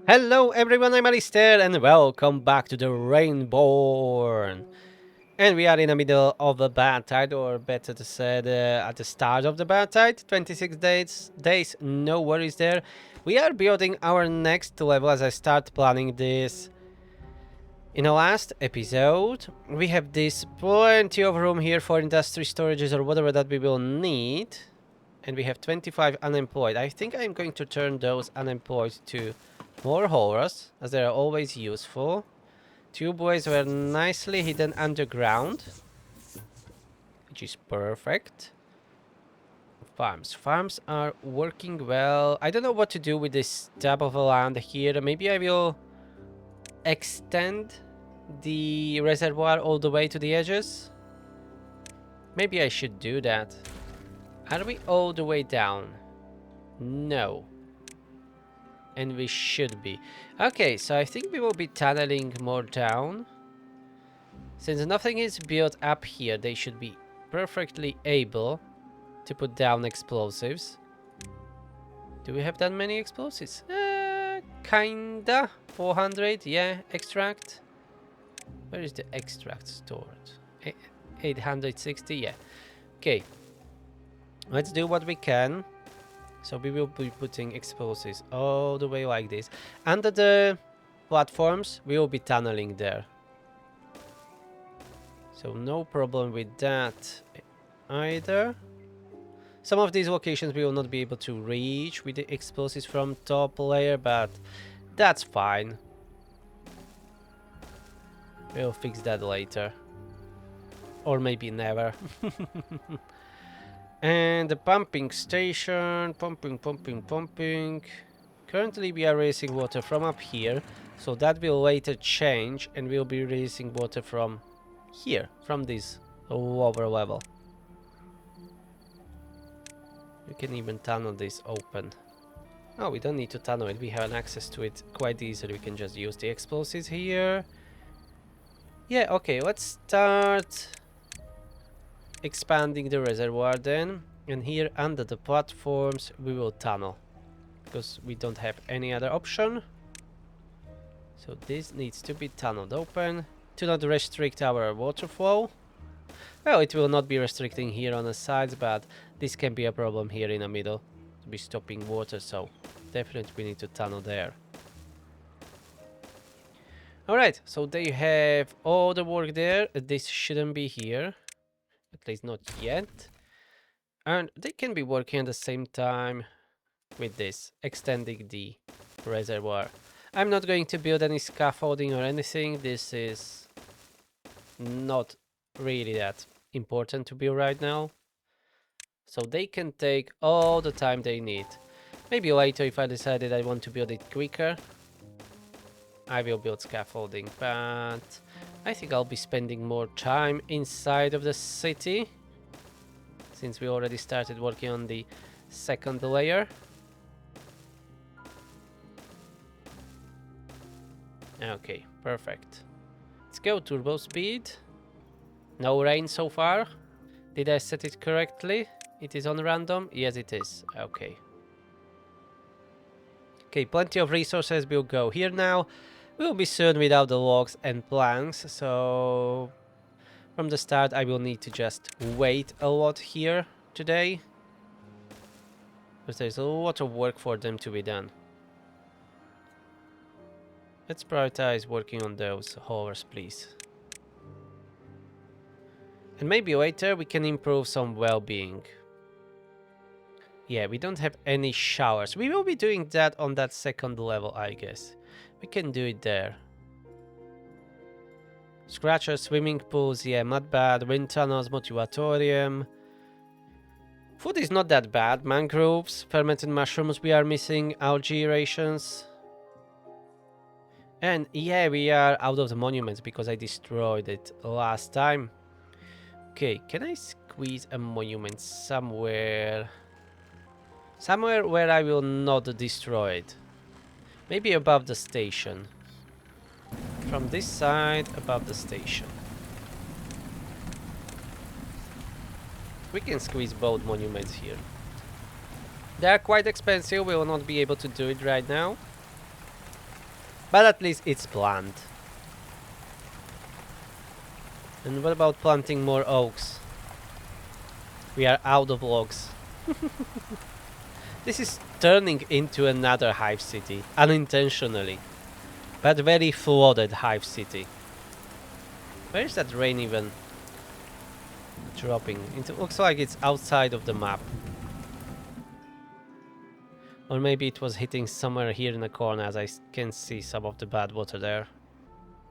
Hello everyone, I'm Alistair and welcome back to the Rainborn. And we are in the middle of the bad tide, or better to say, at the start of the bad tide. 26 days, no worries there. We are building our next level as I start planning this. In the last episode, we have this plenty of room here for industry storages or whatever that we will need. And we have 25 unemployed. I think I'm going to turn those unemployed to more horrors, as they are always useful. Two boys were nicely hidden underground, which is perfect. Farms are working well. I don't know what to do with this tab of land here. Maybe I will extend the reservoir all the way to the edges. Maybe I should do that. Are we all the way down? No. And we should be. Okay, so I think we will be tunneling more down. Since nothing is built up here, they should be perfectly able to put down explosives. Do we have that many explosives? Kinda. 400, yeah, extract. Where is the extract stored? 860, yeah. Okay. Let's do what we can. So we will be putting explosives all the way like this. Under the platforms, we will be tunneling there. So no problem with that either. Some of these locations we will not be able to reach with the explosives from top layer, but that's fine. We'll fix that later. Or maybe never. And the pumping station, pumping. Currently we are raising water from up here, so that will later change and we'll be raising water from here, from this lower level. We can even tunnel this open. Oh, we don't need to tunnel it, we have access to it quite easily. We can just use the explosives here. Yeah, okay, let's start expanding the reservoir then, and here under the platforms we will tunnel because we don't have any other option. So this needs to be tunneled open to not restrict our water flow. Well, it will not be restricting here on the sides, but this can be a problem here in the middle to be stopping water, so definitely we need to tunnel there. Alright, so they have all the work there. This shouldn't be here. At least not yet. And they can be working at the same time with this, extending the reservoir. I'm not going to build any scaffolding or anything. This is not really that important to build right now. So they can take all the time they need. Maybe later, if I decided I want to build it quicker, I will build scaffolding, but I think I'll be spending more time inside of the city, since we already started working on the second layer. Okay, perfect. Let's go turbo speed. No rain so far. Did I set it correctly? It is on random? Yes, it is. Okay. Okay, plenty of resources will go here now. We'll be soon without the logs and planks, so from the start I will need to just wait a lot here today, because there's a lot of work for them to be done. Let's prioritize working on those horrors, please. And maybe later we can improve some well-being. Yeah, we don't have any showers. We will be doing that on that second level, I guess. We can do it there. Scratchers, swimming pools, yeah, not bad. Wind tunnels, motivatorium. Food is not that bad. Mangroves, fermented mushrooms we are missing, algae rations. And yeah, we are out of the monuments because I destroyed it last time. Okay, can I squeeze a monument somewhere? Somewhere where I will not destroy it. Maybe above the station. From this side, above the station. We can squeeze both monuments here. They are quite expensive, we will not be able to do it right now. But at least it's planned. And what about planting more oaks? We are out of logs. This is turning into another hive city, unintentionally. But very flooded hive city. Where is that rain even dropping? It looks like it's outside of the map. Or maybe it was hitting somewhere here in the corner, as I can see some of the bad water there.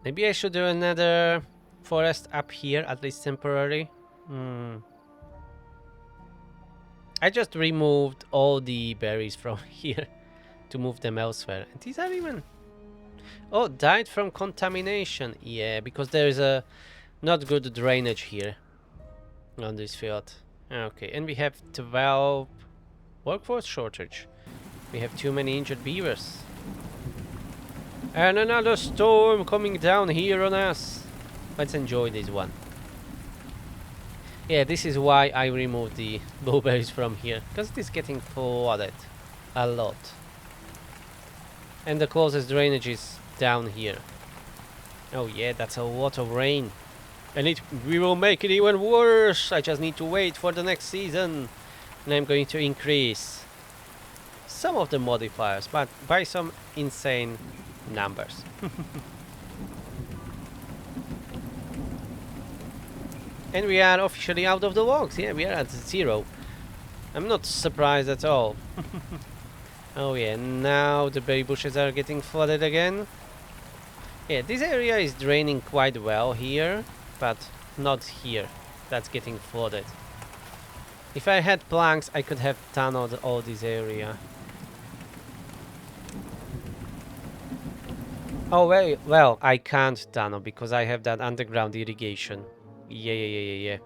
Maybe I should do another forest up here, at least temporary. I just removed all the berries from here to move them elsewhere. And these are even... Oh, died from contamination. Yeah, because there is a not good drainage here on this field. Okay, and we have 12 workforce shortage. We have too many injured beavers. And another storm coming down here on us. Let's enjoy this one. Yeah, this is why I removed the blueberries from here. Because it is getting flooded. A lot. And the closest drainage is down here. Oh yeah, that's a lot of rain. And we will make it even worse. I just need to wait for the next season. And I'm going to increase some of the modifiers, but by some insane numbers. And we are officially out of the logs. Yeah, we are at 0. I'm not surprised at all. Oh yeah, now the berry bushes are getting flooded again. Yeah, this area is draining quite well here, but not here. That's getting flooded. If I had planks, I could have tunneled all this area. Oh, well, I can't tunnel because I have that underground irrigation. Yeah.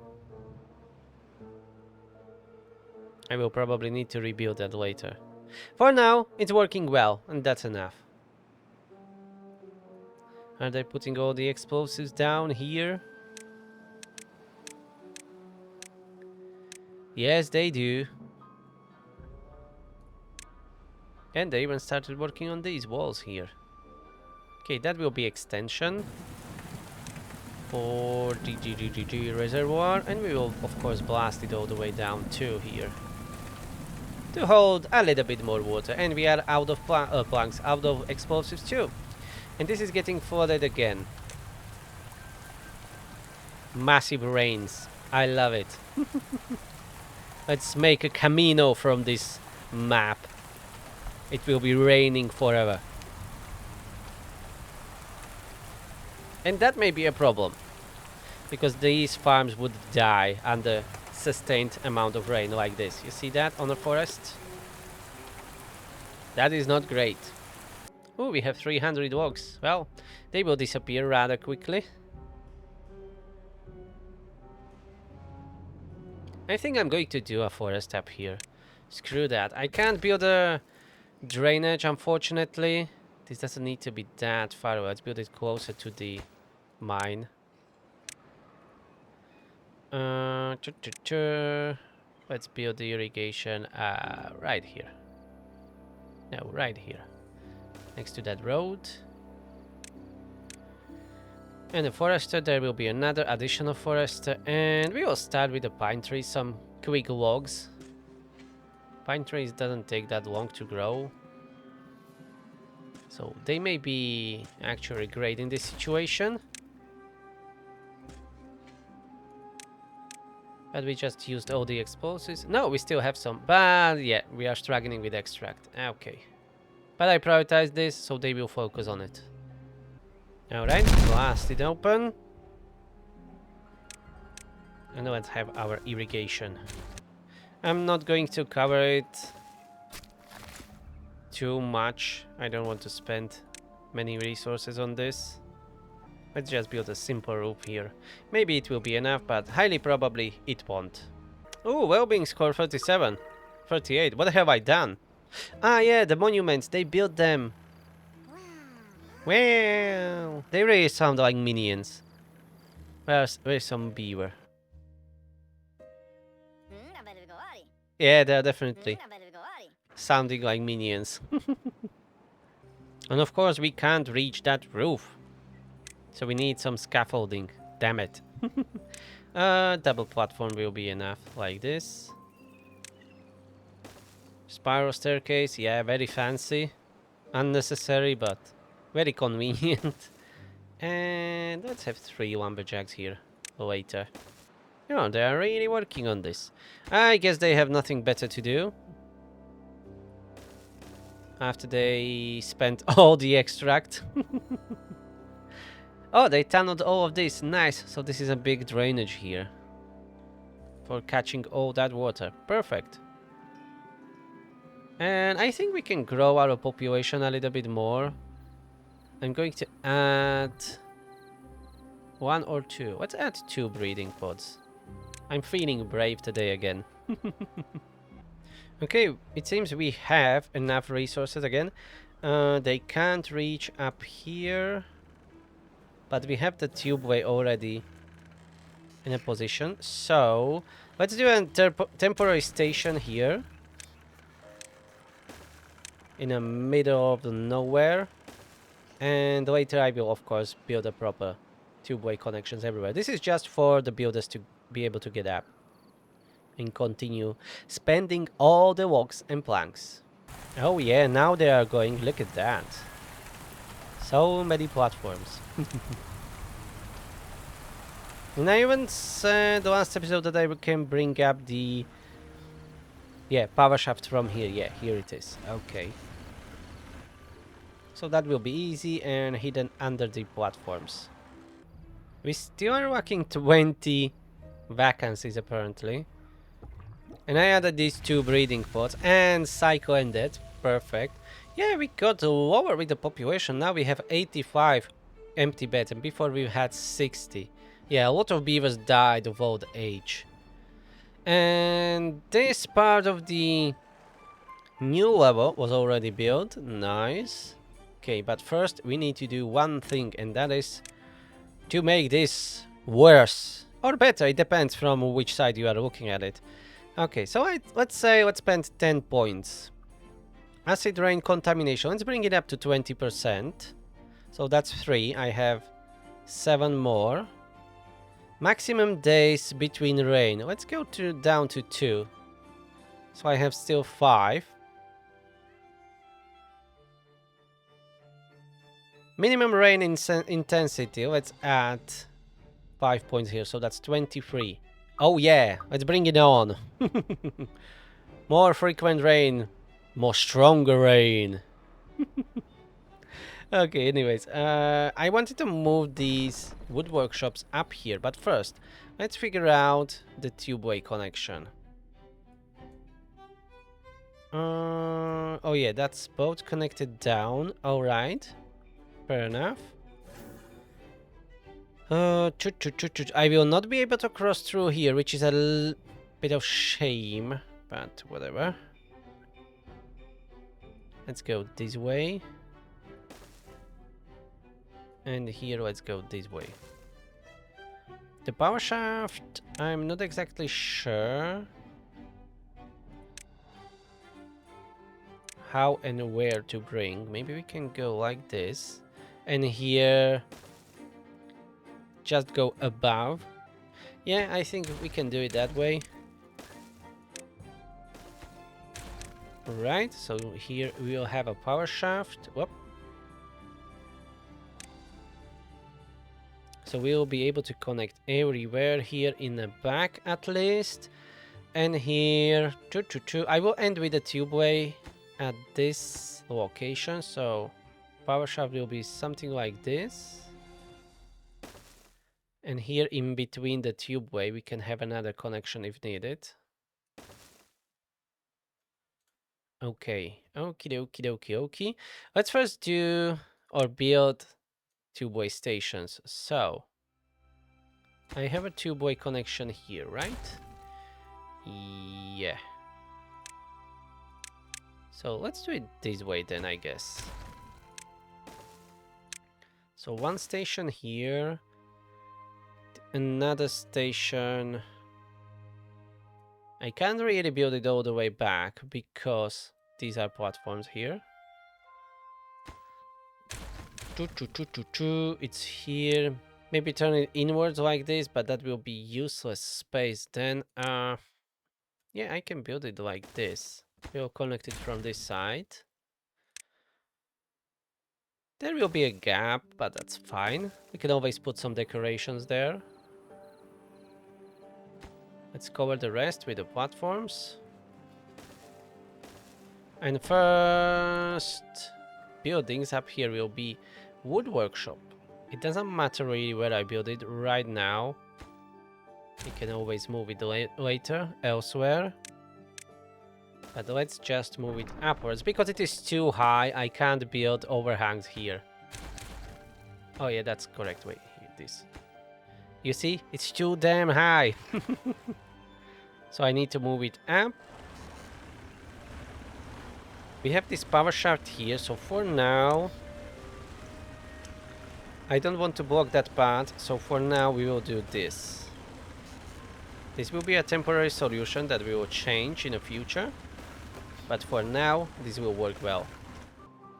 I will probably need to rebuild that later. For now, it's working well, and that's enough. Are they putting all the explosives down here? Yes, they do. And they even started working on these walls here. Okay, that will be extension for the reservoir, and we will of course blast it all the way down to here to hold a little bit more water. And we are out of planks, out of explosives too, and this is getting flooded again. Massive rains, I love it. Let's make a Camino from this map. It will be raining forever. And that may be a problem, because these farms would die under sustained amount of rain like this. You see that on the forest? That is not great. Oh, we have 300 logs. Well, they will disappear rather quickly. I think I'm going to do a forest up here. Screw that. I can't build a drainage, unfortunately. This doesn't need to be that far away. Let's build it closer to the mine. Let's build the irrigation right here. No, right here. Next to that road. And the forester, there will be another additional forester. And we will start with the pine trees, some quick logs. Pine trees doesn't take that long to grow. So they may be actually great in this situation. But we just used all the explosives. No, we still have some. But yeah, we are struggling with extract. Okay. But I prioritize this, so they will focus on it. Alright, blast it open. And let's have our irrigation. I'm not going to cover it too much. I don't want to spend many resources on this. Let's just build a simple roof here. Maybe it will be enough, but highly probably it won't. Oh, well-being score 37. 38. What have I done? Ah, yeah, the monuments. They built them. Well, they really sound like minions. Where's some beaver? Yeah, they're definitely sounding like minions. And of course, we can't reach that roof. So we need some scaffolding. Damn it. Double platform will be enough, like this. Spiral staircase, yeah, very fancy. Unnecessary, but very convenient. And let's have 3 lumberjacks here later. Oh, they are really working on this. I guess they have nothing better to do. After they spent all the extract. Oh, they tunneled all of this. Nice. So this is a big drainage here. For catching all that water. Perfect. And I think we can grow our population a little bit more. I'm going to add 1 or 2. Let's add 2 breeding pods. I'm feeling brave today again. Okay, it seems we have enough resources again. They can't reach up here. But we have the tubeway already in a position. So, let's do a temporary station here. In the middle of the nowhere. And later I will, of course, build a proper tubeway connections everywhere. This is just for the builders to be able to get up. And continue spending all the logs and planks. Oh yeah, now they are going, look at that. So many platforms. And I even said the last episode that I can bring up the... Yeah, power shaft from here. Yeah, here it is. Okay. So that will be easy and hidden under the platforms. We still are lacking 20 vacancies apparently. And I added these 2 breeding pods and cycle ended. Perfect. Yeah, we got lower with the population. Now we have 85 empty beds and before we had 60. Yeah, a lot of beavers died of old age. And this part of the new level was already built. Nice. Okay, but first we need to do one thing, and that is to make this worse. Or better, it depends from which side you are looking at it. Okay, so let's spend 10 points. Acid rain contamination, let's bring it up to 20%. So that's 3, I have 7 more. Maximum days between rain, let's go down to 2. So I have still 5. Minimum rain intensity, let's add 5 points here, so that's 23. Oh yeah, let's bring it on. More frequent rain, more stronger rain. Okay, anyways, I wanted to move these wood workshops up here, but first, let's figure out the tubeway connection. Oh yeah, that's both connected down, alright. Fair enough. I will not be able to cross through here, which is a bit of shame, but whatever. Let's go this way. And here, let's go this way. The power shaft, I'm not exactly sure how and where to bring. Maybe we can go like this. And here, just go above. Yeah, I think we can do it that way. Right, so here we will have a power shaft. Whoop. So we'll be able to connect everywhere here in the back at least. And here, I will end with a tubeway at this location. So power shaft will be something like this. And here in between the tubeway, we can have another connection if needed. Okay, okie dokie dokie dokie. Let's first do or build tubeway stations. So I have a tubeway connection here, right? Yeah. So let's do it this way then, I guess. So one station here, another station. I can't really build it all the way back because these are platforms here. It's here. Maybe turn it inwards like this, but that will be useless space. Then, yeah, I can build it like this. We'll connect it from this side. There will be a gap, but that's fine. We can always put some decorations there. Let's cover the rest with the platforms. And first buildings up here will be wood workshop. It doesn't matter really where I build it right now. You can always move it later, elsewhere. But let's just move it upwards. Because it is too high, I can't build overhangs here. Oh yeah, that's correct. Wait, this. You see? It's too damn high. So I need to move it up. We have this power shaft here, so for now... I don't want to block that path, so for now we will do this. This will be a temporary solution that we will change in the future. But for now, this will work well.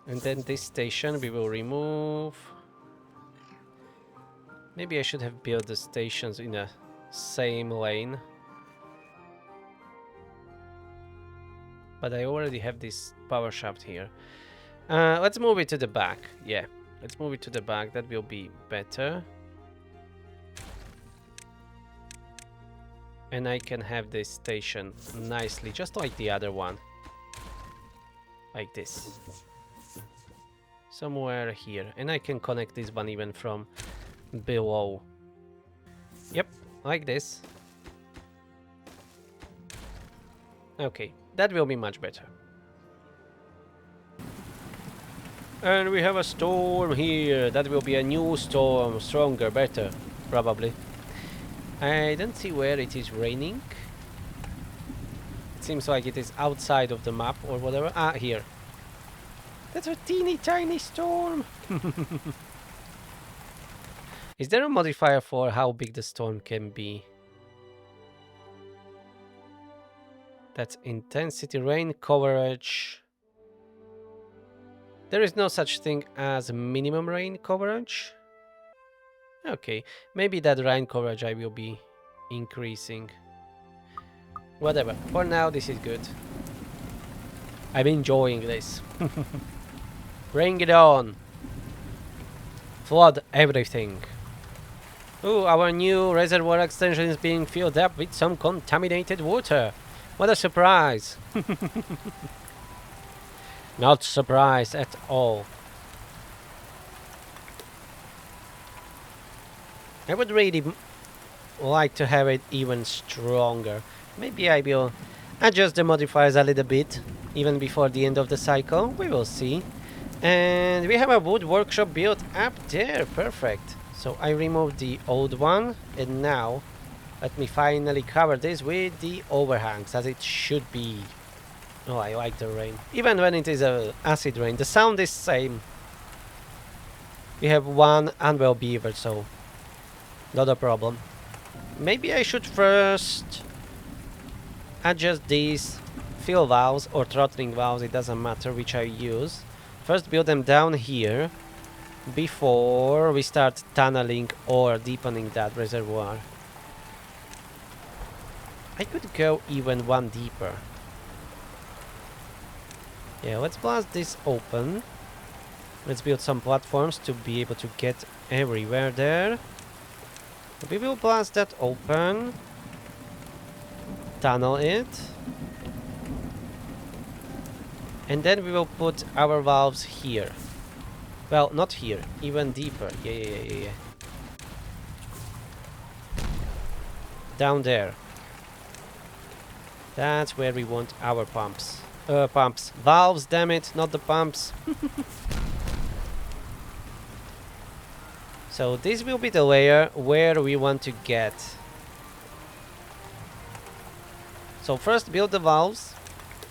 And then this station we will remove. Maybe I should have built the stations in the same lane. But I already have this power shaft here. Let's move it to the back. Yeah, let's move it to the back. That will be better. And I can have this station nicely, just like the other one. Like this. Somewhere here. And I can connect this one even from below. Yep, like this. Okay, that will be much better. And we have a storm here. That will be a new storm. Stronger, better, probably. I don't see where it is raining. It seems like it is outside of the map or whatever. Ah, here. That's a teeny tiny storm. Is there a modifier for how big the storm can be? That's intensity, rain coverage. There is no such thing as minimum rain coverage. Okay, maybe that rain coverage I will be increasing. Whatever, for now this is good. I'm enjoying this. Bring it on. Flood everything. Ooh, our new reservoir extension is being filled up with some contaminated water. What a surprise. Not surprised at all. I would really like to have it even stronger. Maybe I will adjust the modifiers a little bit, even before the end of the cycle. We will see. And we have a wood workshop built up there. Perfect. So I removed the old one, and now let me finally cover this with the overhangs, as it should be. Oh, I like the rain. Even when it is a acid rain, the sound is same. We have one unwell beaver, so not a problem. Maybe I should first adjust these fill valves or throttling valves, it doesn't matter which I use. First build them down here before we start tunneling or deepening that reservoir. I could go even one deeper. Yeah, let's blast this open. Let's build some platforms to be able to get everywhere there. We will blast that open. Tunnel it. And then we will put our valves here. Well, not here, even deeper. Yeah. Down there. That's where we want our pumps. Pumps. Valves, damn it, not the pumps. So this will be the layer where we want to get. So first build the valves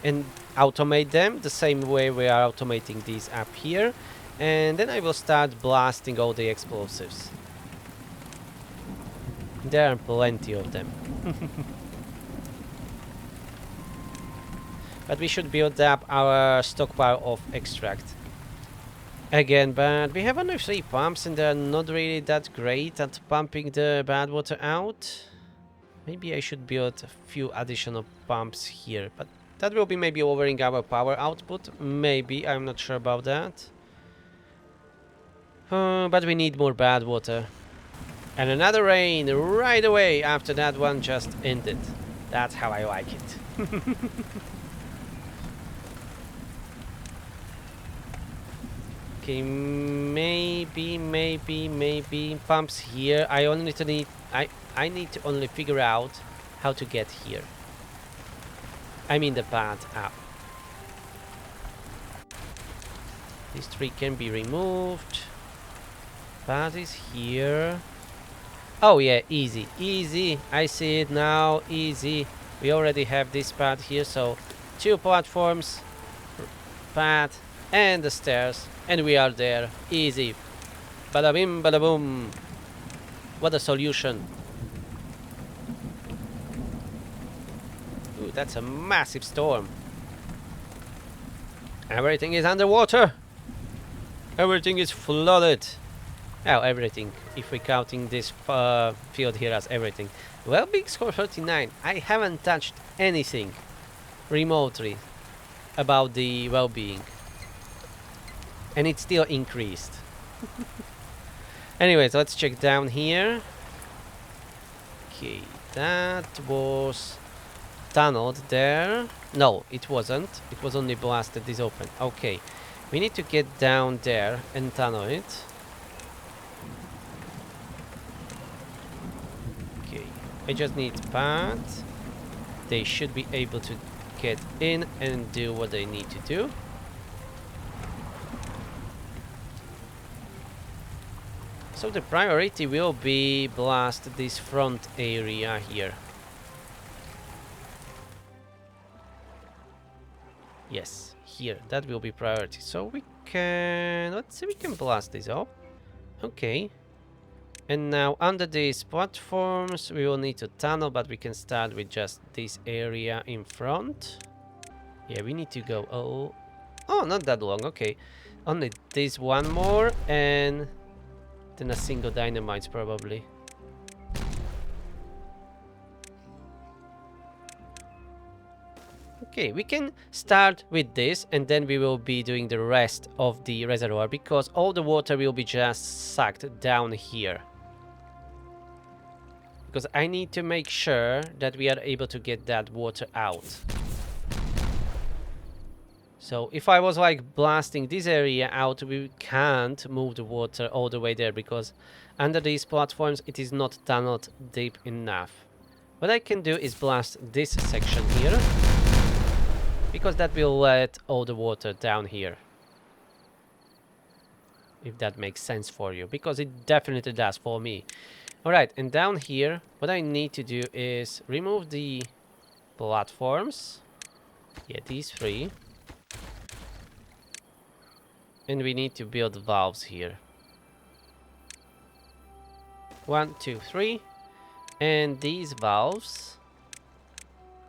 and automate them the same way we are automating these up here. And then I will start blasting all the explosives. There are plenty of them. But we should build up our stockpile of extract. again, but we have only 3 pumps and they're not really that great at pumping the bad water out. Maybe I should build a few additional pumps here, but that will be maybe lowering our power output. Maybe, I'm not sure about that. But we need more bad water. And another rain right away after that one just ended. That's how I like it. Okay, maybe pumps here. I need to only figure out how to get here. I mean the path up. This tree can be removed. Path is here. Oh yeah, easy, easy. I see it now, easy. We already have this path here, so 2 platforms, path, and the stairs, and we are there. Easy. Bada bim, bada boom. What a solution. Ooh, that's a massive storm. Everything is underwater. Everything is flooded. Oh, everything. If we're counting this field here as everything. Well, big score 39. I haven't touched anything remotely about the well-being. And it still increased. Anyways, let's check down here. Okay, that was tunneled there. No, it wasn't. It was only blasted this open. Okay, we need to get down there and tunnel it. Okay, I just need paths. They should be able to get in and do what they need to do. So the priority will be blast this front area here. Yes, here, that will be priority. So we can, let's see, we can blast this up. Okay. And now under these platforms we will need to tunnel, but we can start with just this area in front. Yeah, we need to go, oh, not that long, okay. Only this one more and then a single dynamite probably. Okay, we can start with this and then we will be doing the rest of the reservoir because all the water will be just sucked down here. Because I need to make sure that we are able to get that water out. So if I was like blasting this area out, we can't move the water all the way there because under these platforms it is not tunneled deep enough. What I can do is blast this section here because that will let all the water down here. If that makes sense for you, because it definitely does for me. Alright, and down here, what I need to do is remove the platforms. Yeah, these 3. And we need to build valves here. 1, 2, 3. And these valves,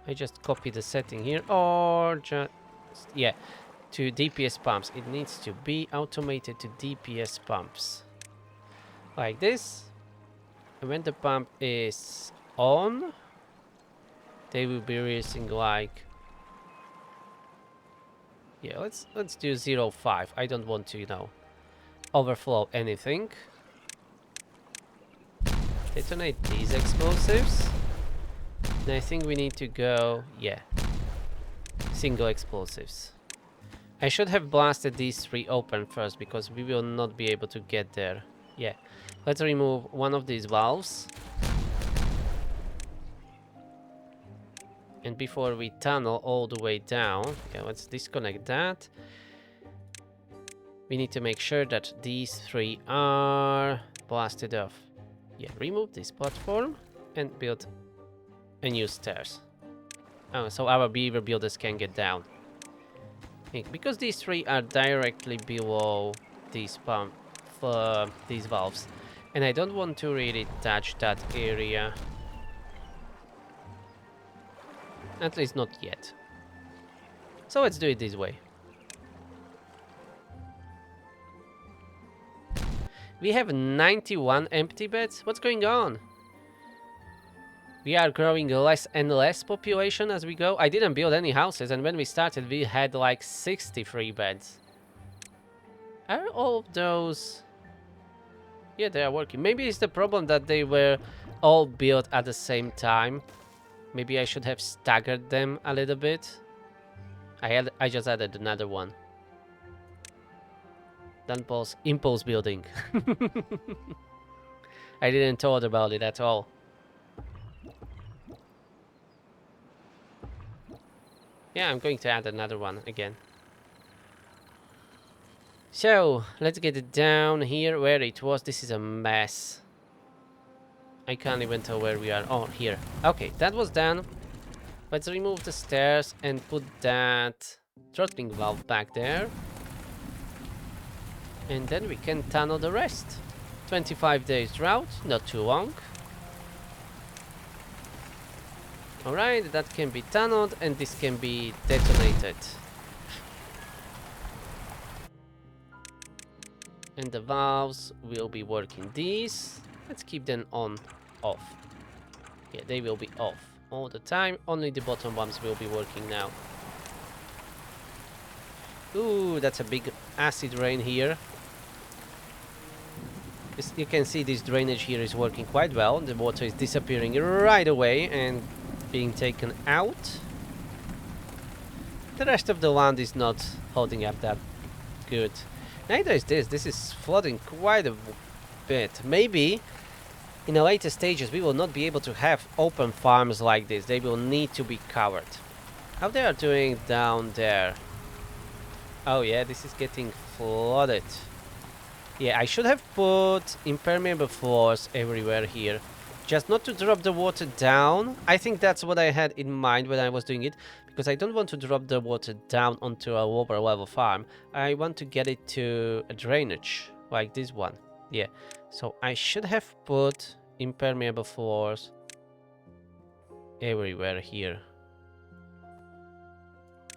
I just copy the setting here, or just, yeah, to DPS pumps. It needs to be automated to DPS pumps. Like this. And when the pump is on, they will be releasing like, yeah, let's do 0.5. I don't want to, you know, overflow anything. Detonate these explosives. And I think we need to go, yeah, single explosives. I should have blasted these 3 open first because we will not be able to get there. Yeah, let's remove one of these valves. And before we tunnel all the way down, yeah, let's disconnect that. We need to make sure that these 3 are blasted off. Yeah, remove this platform and build a new stairs. Oh, so our beaver builders can get down. Because these 3 are directly below these these valves. And I don't want to really touch that area. At least not yet. So let's do it this way. We have 91 empty beds. What's going on? We are growing less and less population as we go. I didn't build any houses, and when we started, we had like 63 beds. Are all of those... Yeah, they are working. Maybe it's the problem that they were all built at the same time. Maybe I should have staggered them a little bit. I just added another one. Impulse building. I didn't thought about it at all. Yeah, I'm going to add another one again. So, let's get it down here where it was. This is a mess. I can't even tell where we are. Oh, here. Okay, that was done. Let's remove the stairs and put that throttling valve back there. And then we can tunnel the rest. 25 days drought, not too long. Alright, that can be tunneled and this can be detonated. And the valves will be working these. Let's keep them on, off. Yeah, they will be off all the time. Only the bottom ones will be working now. Ooh, that's a big acid rain here. You can see this drainage here is working quite well. The water is disappearing right away and being taken out. The rest of the land is not holding up that good. Neither is this. This is flooding quite a bit. Maybe in the later stages we will not be able to have open farms like this. They will need to be covered. How they are doing down there? Oh yeah, this is getting flooded. Yeah, I should have put impermeable floors everywhere here. Just not to drop the water down. I think that's what I had in mind when I was doing it. Because I don't want to drop the water down onto a lower level farm. I want to get it to a drainage. Like this one. Yeah. So I should have put impermeable floors everywhere here.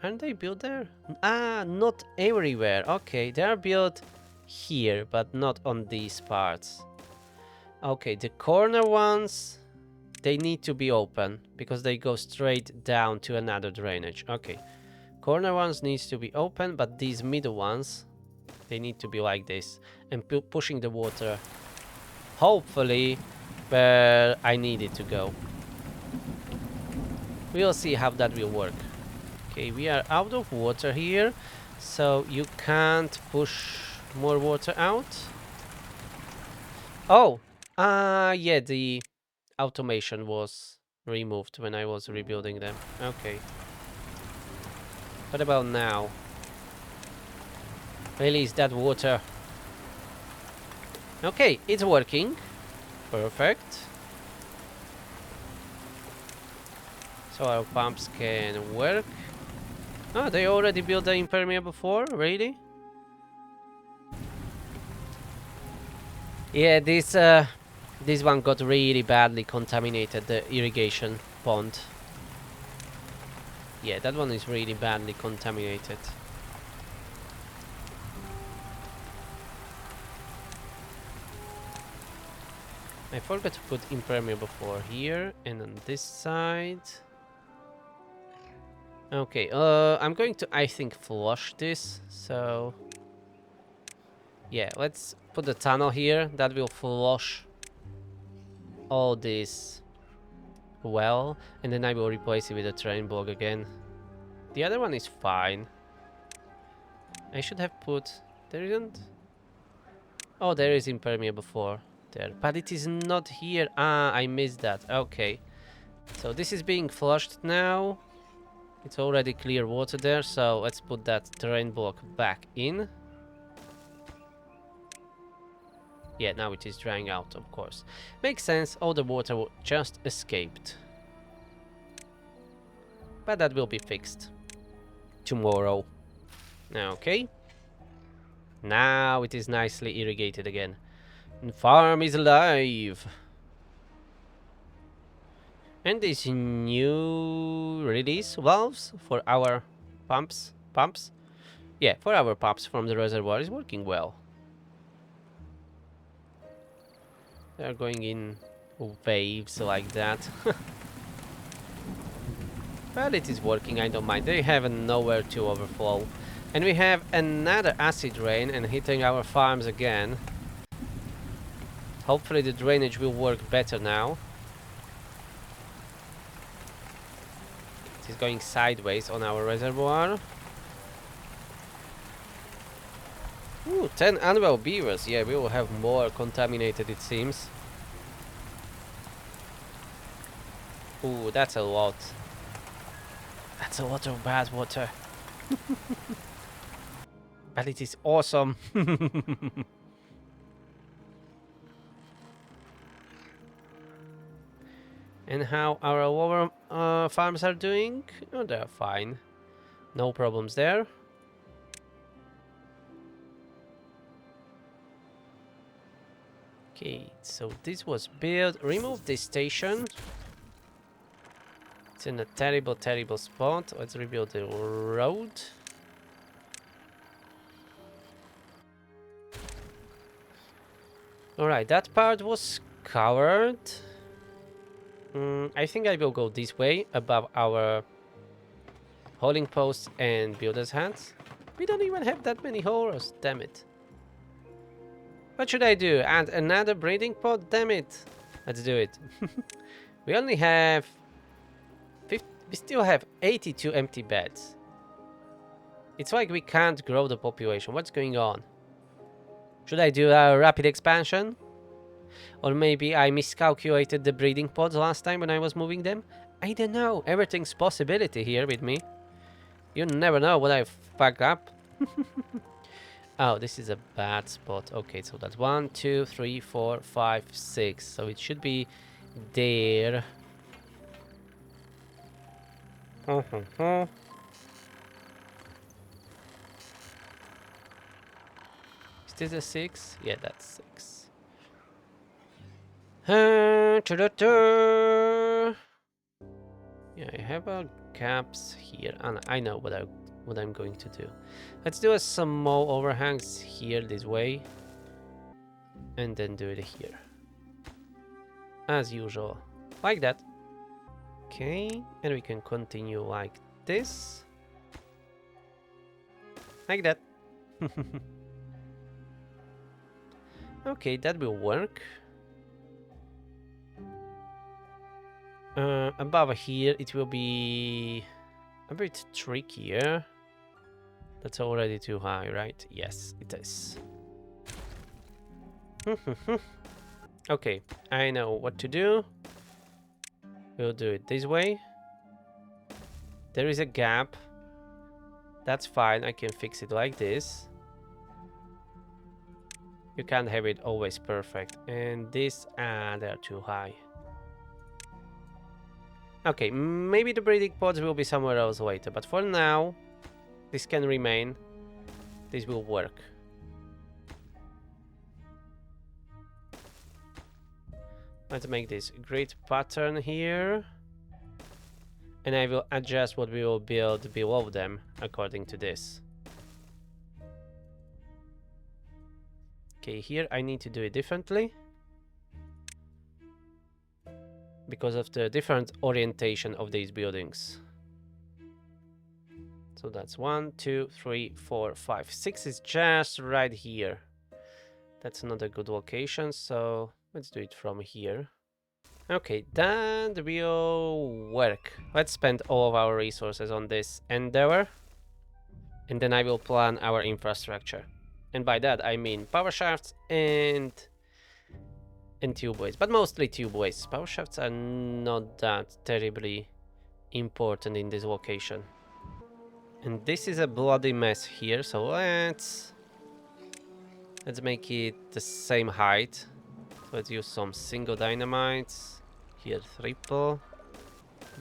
Aren't they built there? Ah, not everywhere. Okay, they are built here, but not on these parts. Okay, the corner ones, they need to be open because they go straight down to another drainage. Okay, corner ones needs to be open, but these middle ones, they need to be like this and pushing the water hopefully where I need it to go. We'll see how that will work. Okay, we are out of water here, so you can't push more water out. Oh, yeah, the automation was removed when I was rebuilding them. Okay. What about now? Release that water. Okay, it's working. Perfect. So our pumps can work. Oh, they already built the impermeable before? Really? Yeah, this one got really badly contaminated, the irrigation pond. Yeah, that one is really badly contaminated. I forgot to put impermeable floor here and on this side. Okay, I'm going to, I think, flush this, so... Yeah, let's put the tunnel here. That will flush all this well, and then I will replace it with a train block again. The other one is fine. I should have put... There isn't? Oh, there is impermeable floor there, but it is not here. Ah, I missed that. Okay. So this is being flushed now. It's already clear water there, so let's put that terrain block back in. Yeah, now it is drying out, of course. Makes sense, all the water just escaped. But that will be fixed tomorrow. Okay. Now it is nicely irrigated again. And farm is alive. And these new release valves for our pumps. Yeah, for our pumps from the reservoir is working well. They're going in waves like that. Well, it is working, I don't mind. They have nowhere to overflow. And we have another acid rain and hitting our farms again. Hopefully the drainage will work better now. It is going sideways on our reservoir. Ooh, 10 annual beavers. Yeah, we will have more contaminated, it seems. Ooh, that's a lot. That's a lot of bad water. But it is awesome. And how our lower farms are doing? Oh, they're fine. No problems there. Okay, so this was built. Remove this station. It's in a terrible, terrible spot. Let's rebuild the road. Alright, that part was covered. I think I will go this way above our hauling posts and builder's hats. We don't even have that many haulers, damn it. What should I do? Add another breeding pod? Damn it. Let's do it. We only have... we still have 82 empty beds. It's like we can't grow the population. What's going on? Should I do a rapid expansion? Or maybe I miscalculated the breeding pods last time when I was moving them? I don't know. Everything's possibility here with me. You never know what I fuck up. Oh, this is a bad spot. Okay, so that's 1, 2, 3, 4, 5, 6. So it should be there. Is this a 6? Yeah, that's 6. Yeah, I have gaps here, and I know what I'm going to do. Let's do some more overhangs here this way, and then do it here, as usual, like that. Okay, and we can continue like this, like that. Okay, that will work. Above here, it will be a bit trickier. That's already too high, right? Yes, it is. Okay, I know what to do. We'll do it this way. There is a gap. That's fine, I can fix it like this. You can't have it always perfect. And this, they're too high. Okay, maybe the breeding pods will be somewhere else later, but for now, this can remain. This will work. Let's make this grid pattern here. And I will adjust what we will build below them according to this. Okay, here I need to do it differently, because of the different orientation of these buildings. So that's 1, 2, 3, 4, 5, 6 is just right here. That's not a good location, so let's do it from here. Okay, that will work. Let's spend all of our resources on this endeavor, and then I will plan our infrastructure. And by that I mean power shafts and tubeways, but mostly tubeways. Power shafts are not that terribly important in this location. And this is a bloody mess here, so let's make it the same height. So let's use some single dynamites. Here triple,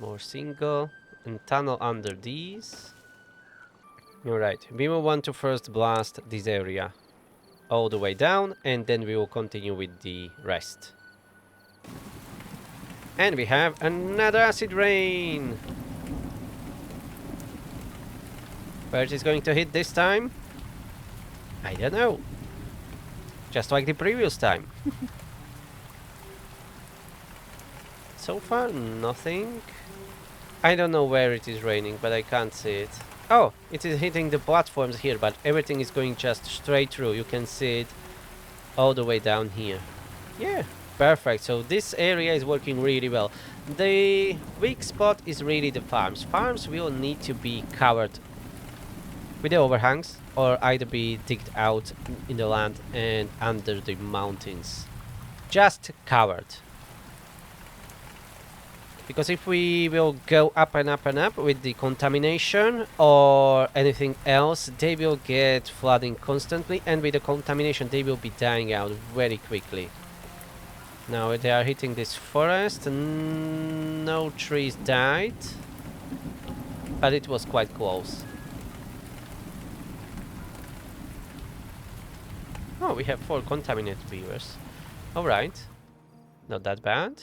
more single, and tunnel under these. Alright, we will want to first blast this area all the way down, and then we will continue with the rest. And we have another acid rain! Where it is going to hit this time? I don't know. Just like the previous time. So far, nothing. I don't know where it is raining, but I can't see it. Oh, it is hitting the platforms here, but everything is going just straight through. You can see it all the way down here. Yeah, perfect. So this area is working really well. The weak spot is really the farms. Farms will need to be covered with the overhangs, or either be digged out in the land and under the mountains. Just covered. Because if we will go up and up and up with the contamination or anything else, they will get flooding constantly, and with the contamination they will be dying out very quickly. Now they are hitting this forest, no trees died, but it was quite close. Oh, we have 4 contaminated beavers. Alright, not that bad.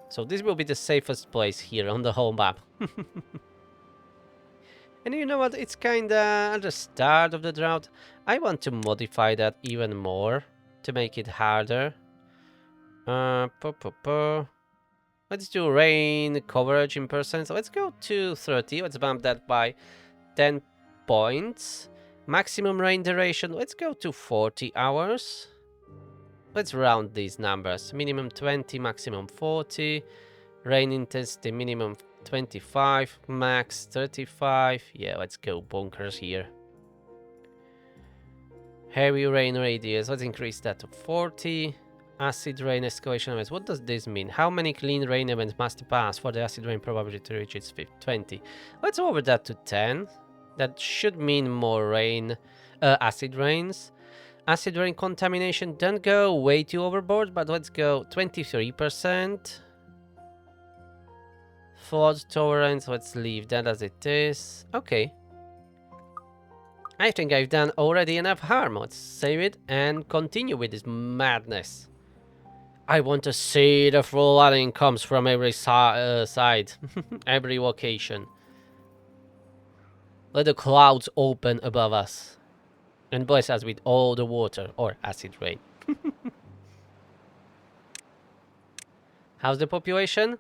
So this will be the safest place here on the whole map. And you know what, it's kinda at the start of the drought. I want to modify that even more to make it harder. Let's do rain coverage in percent. So let's go to 30. Let's bump that by 10 points. Maximum rain duration, let's go to 40 hours. Let's round these numbers. Minimum 20, maximum 40. Rain intensity, minimum 25, max 35. Yeah, let's go bonkers here. Heavy rain radius, let's increase that to 40. Acid rain escalation events, what does this mean? How many clean rain events must pass for the acid rain probability to reach its 20? Let's lower that to 10. That should mean more rain, acid rains. Acid rain contamination, don't go way too overboard, but let's go 23%. Flood tolerance, let's leave that as it is. Okay. I think I've done already enough harm. Let's save it and continue with this madness. I want to see the flooding comes from every side, every location. Let the clouds open above us and bless us with all the water or acid rain. How's the population?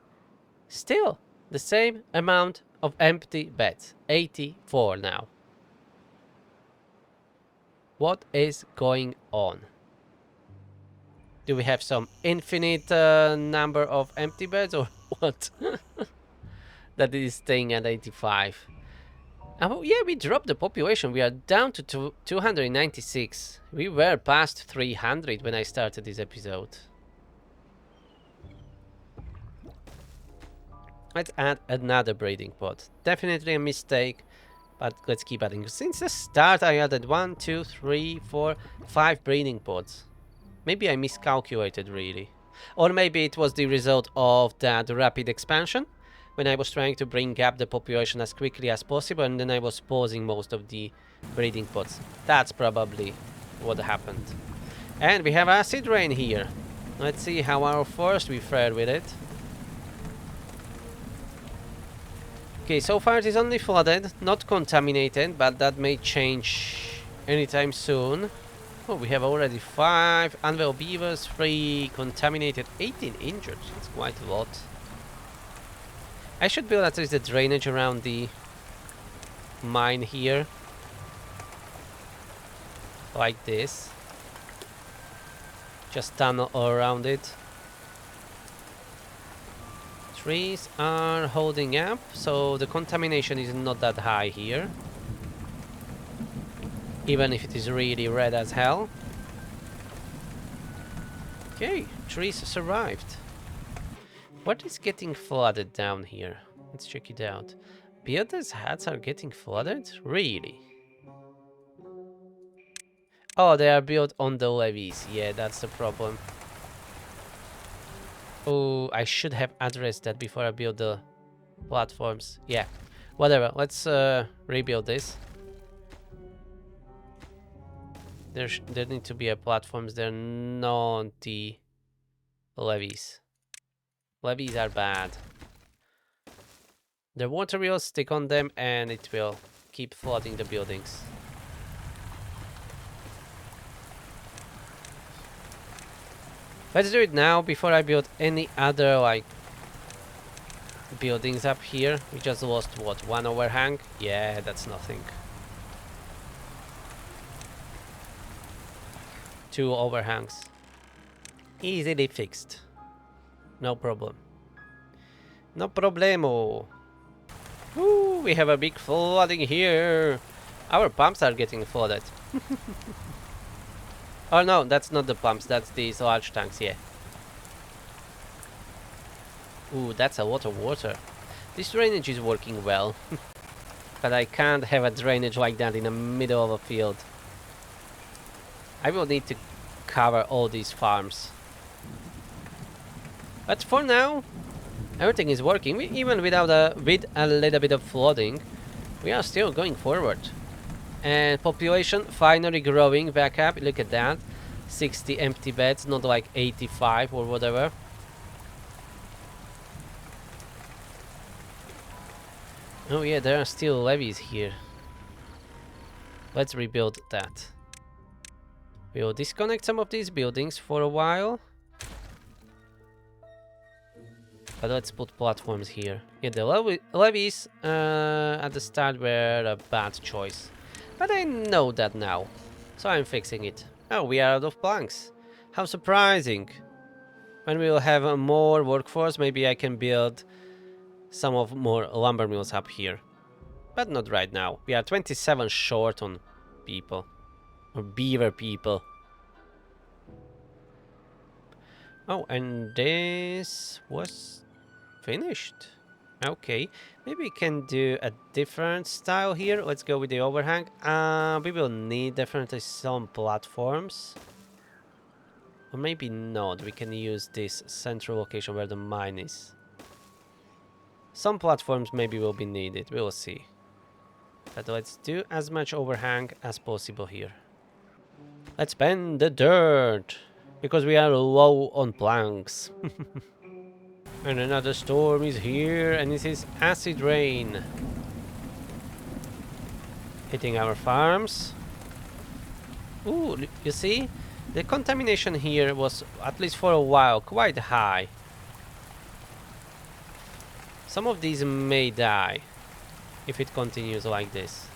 Still the same amount of empty beds. 84 now. What is going on? Do we have some infinite number of empty beds or what? That is staying at 85. Yeah, we dropped the population. We are down to 296. We were past 300 when I started this episode. Let's add another breeding pod. Definitely a mistake, but let's keep adding. Since the start I added 1, 2, 3, 4, 5 breeding pods. Maybe I miscalculated really. Or maybe it was the result of that rapid expansion, when I was trying to bring up the population as quickly as possible, and then I was pausing most of the breeding pods. That's probably what happened. And we have acid rain here. Let's see how our forest we fared with it. Okay, so far it is only flooded, not contaminated, but that may change anytime soon. Oh, we have already 5 unwell beavers, 3 contaminated, 18 injured. It's quite a lot. I should build at least the drainage around the mine here. Like this. Just tunnel all around it. Trees are holding up, so the contamination is not that high here. Even if it is really red as hell. Okay, trees survived. What is getting flooded down here? Let's check it out. Builders' huts are getting flooded? Really? Oh, they are built on the levees. Yeah, that's the problem. Oh, I should have addressed that before I build the platforms. Yeah, whatever. Let's rebuild this. There need to be a platforms there, not the levees. Levees are bad. The water will stick on them and it will keep flooding the buildings. Let's do it now before I build any other like buildings up here. We just lost what, one overhang? Yeah, that's nothing. 2 overhangs. Easily fixed. No problem. No problemo. Ooh, we have a big flooding here. Our pumps are getting flooded. Oh no, that's not the pumps, that's these large tanks, yeah. Ooh, that's a lot of water. This drainage is working well. But I can't have a drainage like that in the middle of a field. I will need to cover all these farms. But for now, everything is working. Even with a little bit of flooding, we are still going forward. And population finally growing back up. Look at that. 60 empty beds, not like 85 or whatever. Oh yeah, there are still levees here. Let's rebuild that. We'll disconnect some of these buildings for a while. But let's put platforms here. Yeah, the levees at the start were a bad choice. But I know that now, so I'm fixing it. Oh, we are out of planks. How surprising. When we will have a more workforce, maybe I can build some of more lumber mills up here. But not right now. We are 27 short on people. Or beaver people. Oh, and this was finished. Okay, maybe we can do a different style here. Let's go with the overhang. We will need definitely some platforms. Or maybe not. We can use this central location where the mine is. Some platforms maybe will be needed. We will see. But let's do as much overhang as possible here. Let's bend the dirt. Because we are low on planks. And another storm is here, and this is acid rain hitting our farms. Ooh, you see? The contamination here was, at least for a while, quite high. Some of these may die if it continues like this.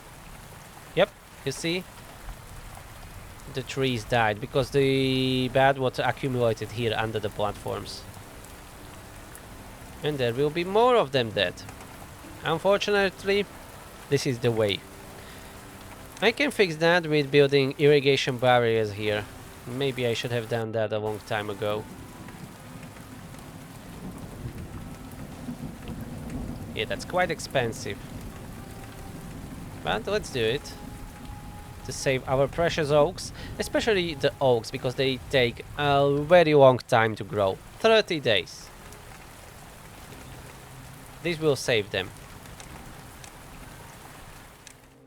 Yep, you see? The trees died because the bad water accumulated here under the platforms. And there will be more of them dead. Unfortunately, this is the way. I can fix that with building irrigation barriers here. Maybe I should have done that a long time ago. Yeah, that's quite expensive. But let's do it. To save our precious oaks. Especially the oaks, because they take a very long time to grow. 30 days. This will save them.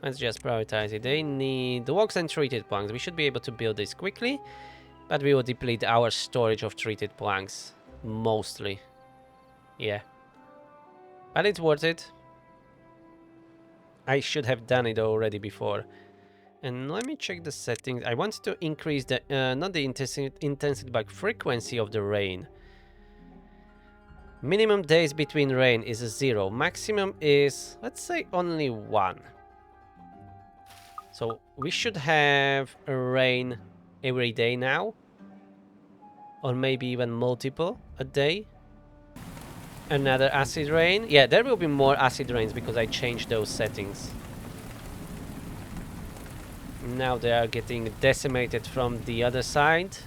Let's just prioritize it. They need logs and treated planks. We should be able to build this quickly, but we will deplete our storage of treated planks. Mostly. Yeah. But it's worth it. I should have done it already before. And let me check the settings. I want to increase the, not the intensity, but frequency of the rain. Minimum days between rain is 0. Maximum is, let's say, only 1. So we should have rain every day now. Or maybe even multiple a day. Another acid rain. Yeah, there will be more acid rains because I changed those settings. Now they are getting decimated from the other side.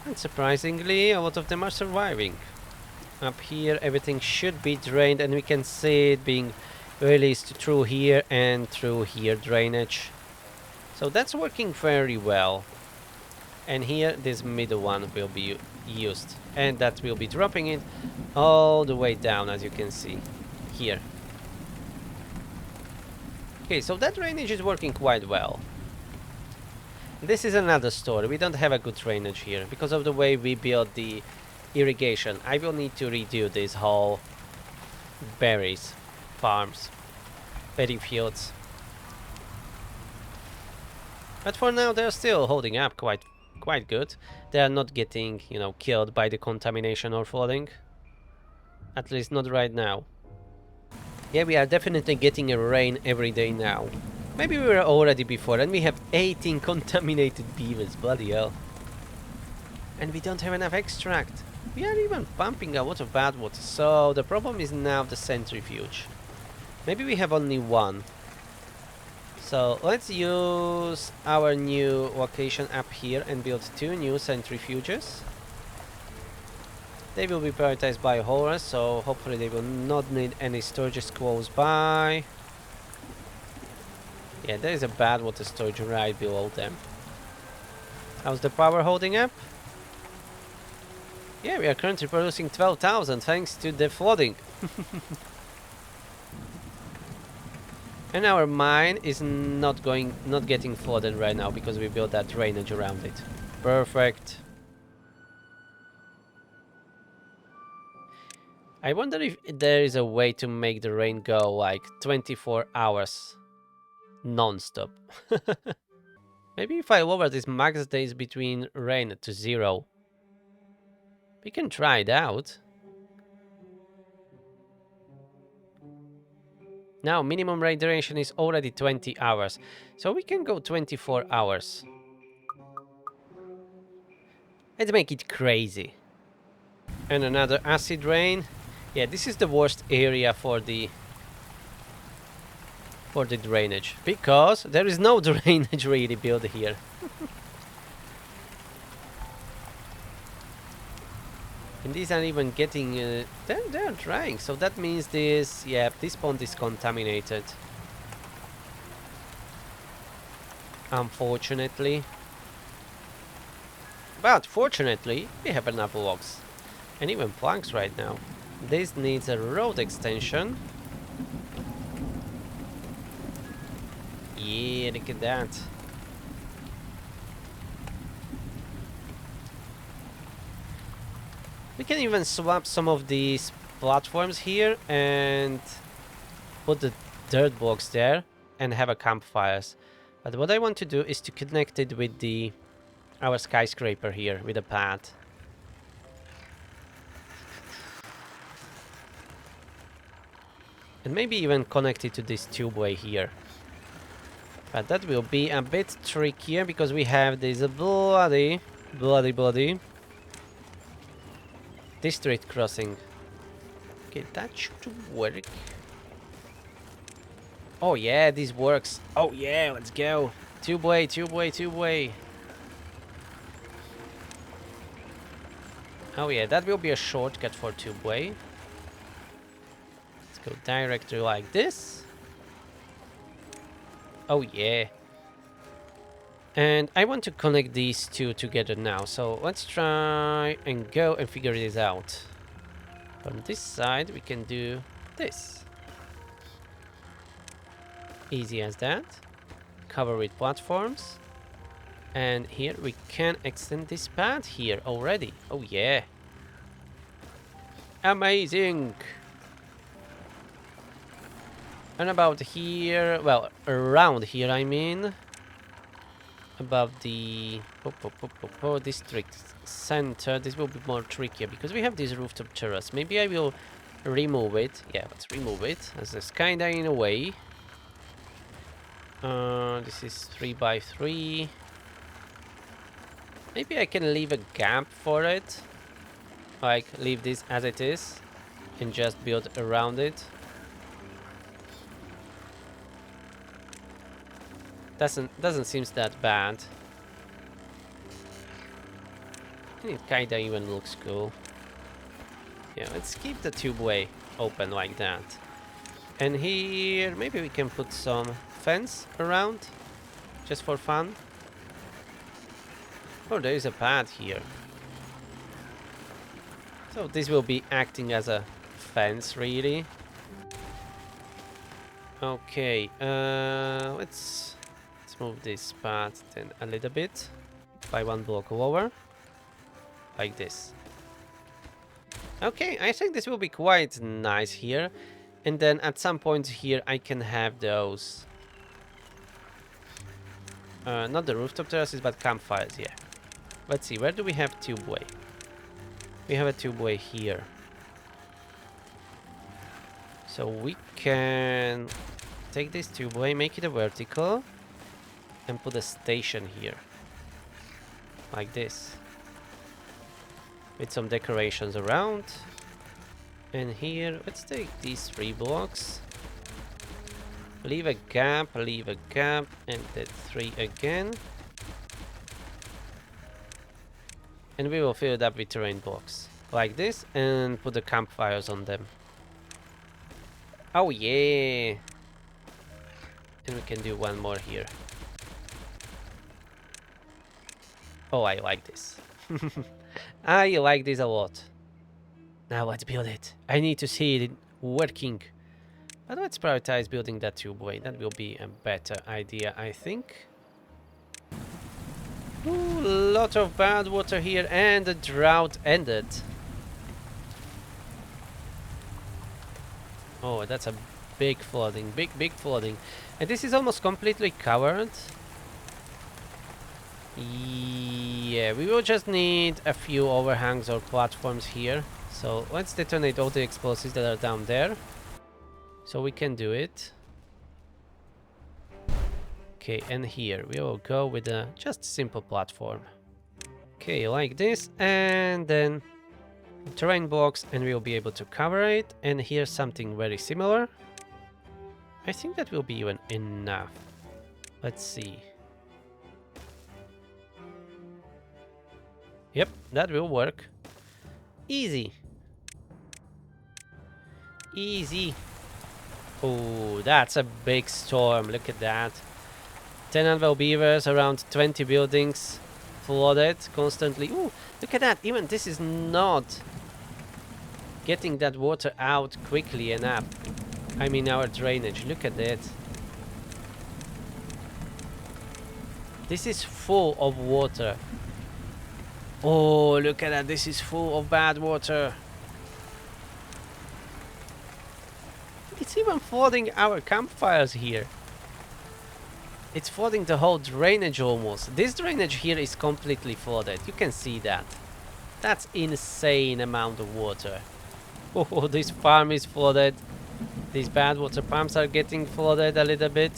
And surprisingly, a lot of them are surviving. Up here everything should be drained, and we can see it being released through here and through here drainage. So that's working very well. And here this middle one will be used, and that will be dropping it all the way down, as you can see here. Okay, so that drainage is working quite well. This is another story. We don't have a good drainage here because of the way we built the irrigation. I will need to redo this whole berries farms, berry fields. But for now they're still holding up quite quite good. They are not getting, you know, killed by the contamination or flooding. At least not right now. Yeah, we are definitely getting a rain every day now. Maybe we were already before, and we have 18 contaminated beavers, bloody hell. And we don't have enough extract. We are even pumping a lot of bad water, so the problem is now the centrifuge. Maybe we have only one. So let's use our new location app here and build 2 new centrifuges. They will be prioritized by Horus, so hopefully they will not need any storages close by. Yeah, there is a bad water storage right below them. How's the power holding up? Yeah, we are currently producing 12,000 thanks to the flooding. And our mine is not getting flooded right now because we built that drainage around it. Perfect. I wonder if there is a way to make the rain go like 24 hours non-stop. Maybe if I lower this max days between rain to 0. We can try it out. Now minimum rain duration is already 20 hours. So we can go 24 hours. Let's make it crazy. And another acid rain. Yeah, this is the worst area for the drainage, because there is no drainage really built here. And these are even getting they're drying, so that means this, yeah, this pond is contaminated, unfortunately. But fortunately we have enough logs and even planks right now. This needs a road extension. Yeah, look at that. We can even swap some of these platforms here and put the dirt blocks there and have a campfires. But what I want to do is to connect it with our skyscraper here with a path. And maybe even connect it to this tubeway here. But that will be a bit trickier because we have this bloody district crossing. Okay, that should work. Oh yeah, this works. Oh yeah, let's go. Tubeway, tubeway, tubeway. Oh yeah, that will be a shortcut for tubeway. Let's go directly like this. Oh yeah. And I want to connect these two together now, so let's try and go and figure this out. On this side we can do this. Easy as that. Cover with platforms. And here we can extend this path here already. Oh yeah. Amazing. And about here, well, around here I mean. Above the district center, this will be more trickier because we have this rooftop terrace. Maybe I will remove it. Yeah, let's remove it as it's kinda in a way. This is 3x3. Maybe I can leave a gap for it, like leave this as it is and just build around it. Doesn't seem that bad. And it kinda even looks cool. Yeah, let's keep the tubeway open like that. And here maybe we can put some fence around just for fun. Oh, there is a path here. So this will be acting as a fence really. Okay, let's move this path then a little bit by 1 block lower, like this. Okay, I think this will be quite nice here. And then at some point here I can have those not the rooftop terraces but campfires, yeah. Let's see, where do we have tubeway? We have a tubeway here. So we can take this tubeway, make it a vertical, and put a station here. Like this. With some decorations around. And here, let's take these 3 blocks. Leave a gap, and then 3 again. And we will fill it up with terrain blocks. Like this, and put the campfires on them. Oh yeah! And we can do one more here. Oh, I like this. I like this a lot. Now let's build it. I need to see it working. But let's prioritize building that tubeway. That will be a better idea, I think. Ooh, lot of bad water here, and the drought ended. Oh, that's a big flooding. Big flooding. And this is almost completely covered. Yeah, we will just need a few overhangs or platforms here. So let's detonate all the explosives that are down there. So we can do it. Okay, and here we will go with a just simple platform. Okay, like this, and then terrain blocks, and we'll be able to cover it. And here's something very similar. I think that will be even enough. Let's see. Yep, that will work. Easy. Easy. Oh, that's a big storm. Look at that. 10 anvil beavers, around 20 buildings flooded constantly. Ooh, look at that. Even this is not getting that water out quickly enough. I mean, our drainage. Look at that. This is full of water. Oh, look at that. This is full of bad water. It's even flooding our campfires here. It's flooding the whole drainage almost. This drainage here is completely flooded. You can see that. That's insane amount of water. Oh, this farm is flooded. These bad water pumps are getting flooded a little bit.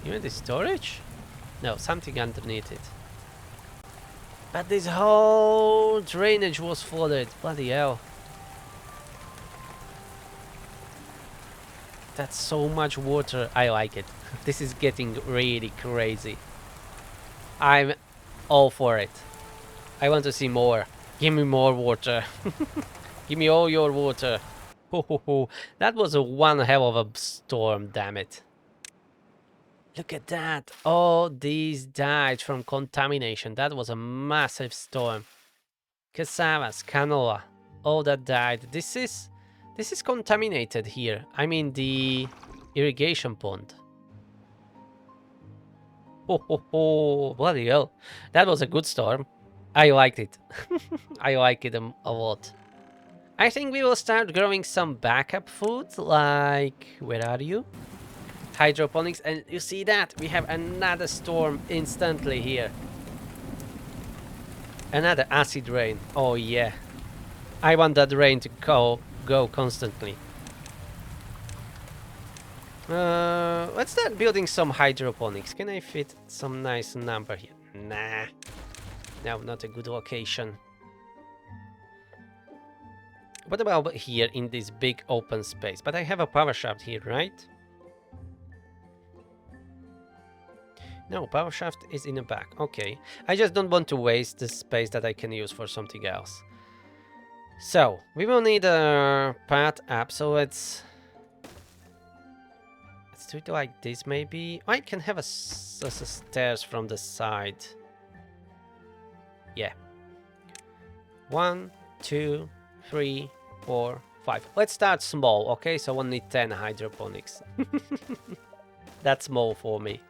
Even the storage? No, something underneath it. But this whole drainage was flooded. Bloody hell. That's so much water. I like it. This is getting really crazy. I'm all for it. I want to see more. Give me more water. Give me all your water. Ho, ho, ho. That was a one hell of a storm, damn it. Look at that. All these died from contamination. That was a massive storm. Cassavas, canola, all that died. This is contaminated here. I mean the irrigation pond. Oh, ho, ho. Bloody hell. That was a good storm. I liked it. I like it a lot. I think we will start growing some backup food, like, where are you? Hydroponics, and you see that? We have another storm instantly here. Another acid rain. Oh yeah. I want that rain to go constantly. Let's start building some hydroponics. Can I fit some nice number here? Nah. No, not a good location. What about here in this big open space? But I have a power shaft here, right? No, power shaft is in the back. Okay. I just don't want to waste the space that I can use for something else. So, we will need a path up, so let's do it like this maybe. I can have a stairs from the side. Yeah. 1, 2, 3, 4, 5. Let's start small, okay? So only 10 hydroponics. That's small for me.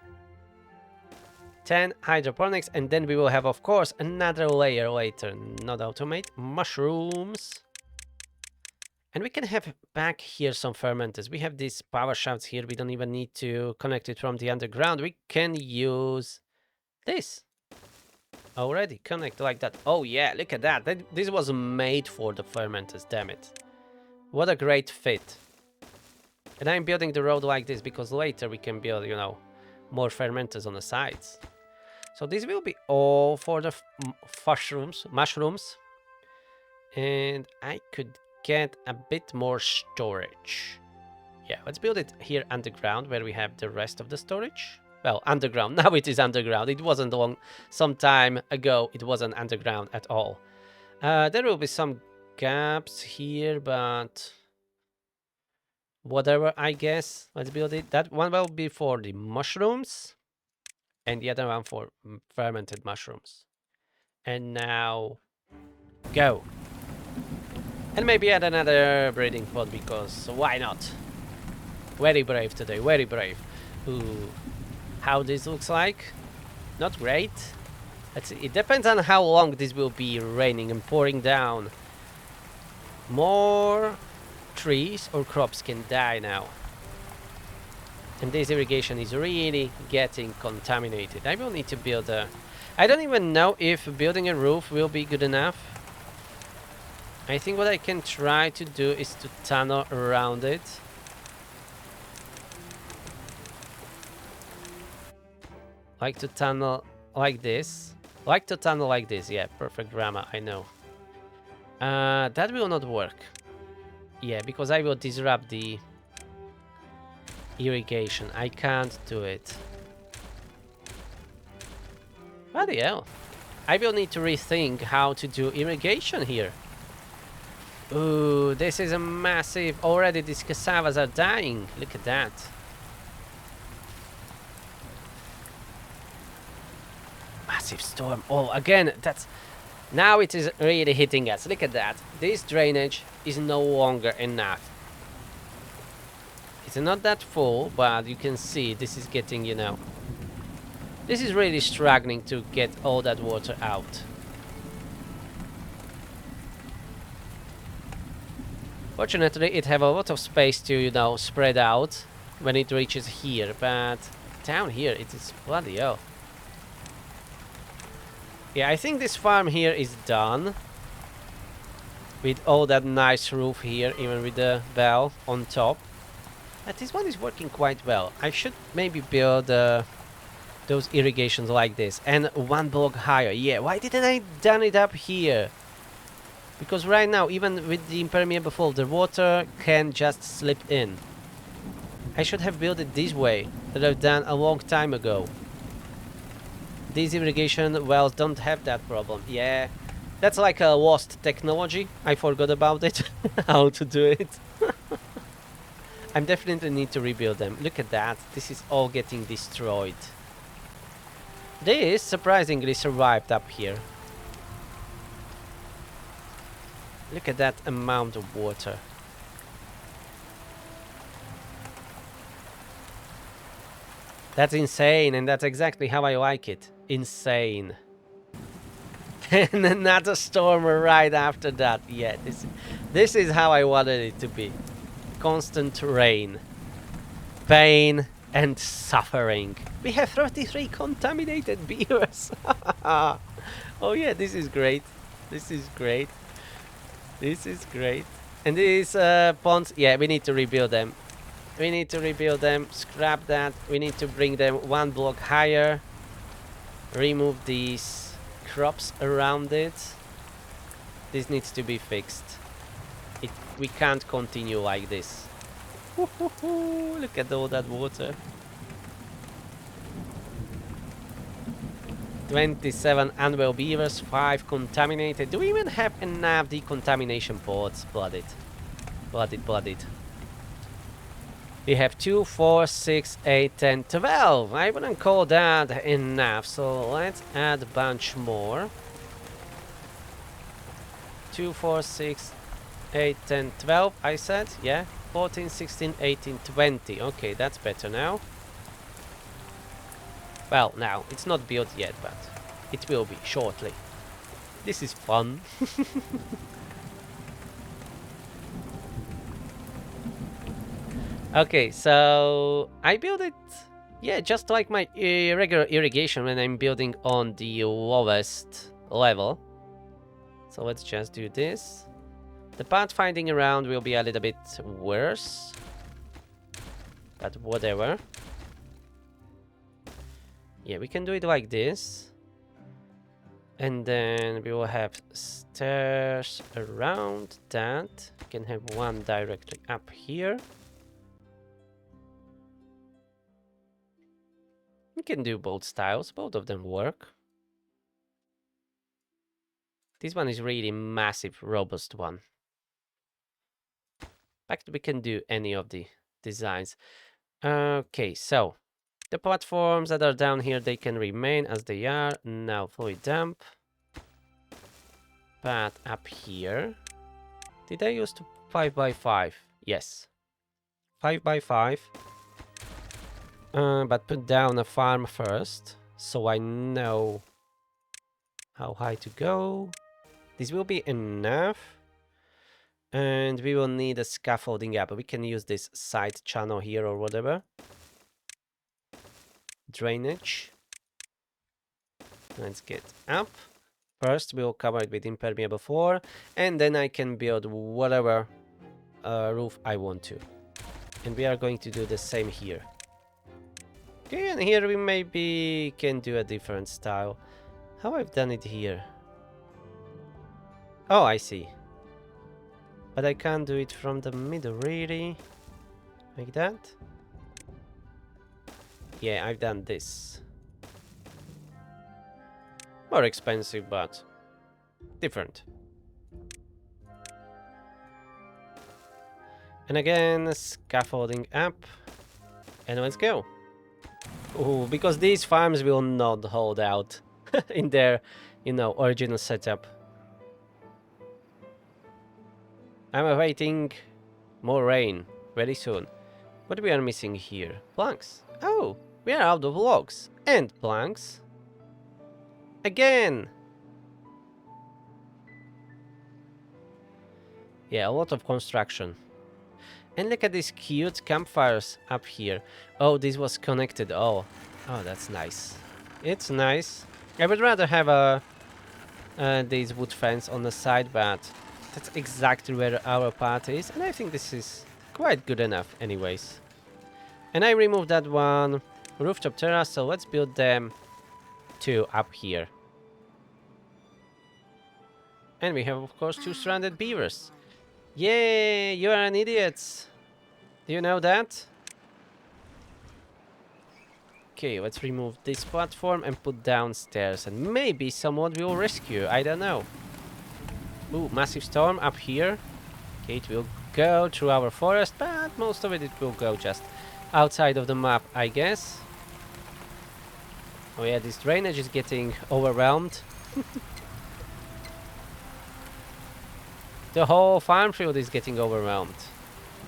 10 hydroponics, and then we will have, of course, another layer later. Not automate. Mushrooms. And we can have back here some fermenters. We have these power shafts here. We don't even need to connect it from the underground. We can use this already. Connect like that. Oh yeah, look at that. This was made for the fermenters, damn it. What a great fit. And I'm building the road like this because later we can build, you know, more fermenters on the sides. So this will be all for the mushrooms. And I could get a bit more storage. Yeah, let's build it here underground where we have the rest of the storage. Well, underground. Now it is underground. It wasn't some time ago. It wasn't underground at all. There will be some gaps here, but whatever, I guess. Let's build it. That one will be for the mushrooms and the other one for fermented mushrooms. And now go. And maybe add another breeding pod because why not? Very brave today, very brave. Ooh, how this looks like? Not great. Let's see. It depends on how long this will be raining and pouring down. More trees or crops can die now. And this irrigation is really getting contaminated. I will need to build a... I don't even know if building a roof will be good enough. I think what I can try to do is to tunnel around it. Like to tunnel like this. Like to tunnel like this. Yeah, perfect grammar, I know. That will not work. Yeah, because I will disrupt the irrigation. I can't do it. Bloody hell. I will need to rethink how to do irrigation here. Ooh, this is a massive... Already these cassavas are dying. Look at that. Massive storm. Oh, again, that's... Now it is really hitting us. Look at that. This drainage is no longer enough. It's not that full, but you can see this is getting, you know... This is really struggling to get all that water out. Fortunately, it have a lot of space to, you know, spread out when it reaches here, but down here it is bloody hell. Yeah, I think this farm here is done. With all that nice roof here, even with the bell on top. But this one is working quite well. I should maybe build those irrigations like this. And one block higher. Yeah, why didn't I done it up here? Because right now, even with the impermeable fall, the water can just slip in. I should have built it this way, that I've done a long time ago. These irrigation wells don't have that problem. Yeah, that's like a lost technology. I forgot about it, how to do it. I definitely need to rebuild them. Look at that, this is all getting destroyed. This surprisingly survived up here. Look at that amount of water. That's insane, and that's exactly how I like it. Insane. And another storm right after that. Yeah, this is how I wanted it to be. Constant rain. Pain and suffering. We have 33 contaminated beavers. Oh yeah, this is great. This is great. This is great. And these ponds, yeah, we need to rebuild them. We need to rebuild them, scrap that. We need to bring them one block higher. Remove these crops around it. This needs to be fixed. We can't continue like this. Look at all that water. 27 unwell beavers, 5 contaminated. Do we even have enough decontamination pods? Blooded. Blooded, blooded. We have 2, 4, 6, 8, 10, 12. I wouldn't call that enough, so let's add a bunch more. 2, 4, 6, 8, 10, 12, I said, yeah. 14, 16, 18, 20. Okay, that's better now. Well, now, it's not built yet, but it will be shortly. This is fun. Okay, so I build it, yeah, just like my regular irrigation when I'm building on the lowest level. So let's just do this. The pathfinding around will be a little bit worse, but whatever. Yeah, we can do it like this. And then we will have stairs around that. We can have one directly up here. We can do both styles, both of them work. This one is really massive, robust one. In fact, we can do any of the designs. Okay, so the platforms that are down here, they can remain as they are. Now fully dump. Path up here. Did I use 5 by 5? Yes. 5 by 5. But put down a farm first, so I know how high to go. This will be enough. And we will need a scaffolding up. We can use this side channel here or whatever. Drainage. Let's get up. First, we'll cover it with impermeable floor, and then I can build whatever roof I want to. And we are going to do the same here. Okay, and here we maybe can do a different style. How I've done it here? Oh, I see. But I can't do it from the middle, really. Like that? Yeah, I've done this. More expensive, but different. And again, scaffolding up. And let's go. Ooh, because these farms will not hold out in their, original setup. I'm awaiting more rain very soon. What we are missing here? Planks. Oh, we are out of logs and planks. Again. Yeah, a lot of construction. And look at these cute campfires up here. Oh, this was connected. Oh, that's nice. It's nice. I would rather have these wood fence on the side, but that's exactly where our path is, and I think this is quite good enough anyways. And I removed that one rooftop terrace, so let's build them two up here. And we have, of course, 2 stranded beavers. Yay, you are an idiot. Do you know that? Okay, let's remove this platform and put downstairs, and maybe someone will rescue, I don't know. Ooh, massive storm up here. Okay, it will go through our forest, but most of it will go just outside of the map, I guess. Oh yeah, this drainage is getting overwhelmed. The whole farm field is getting overwhelmed.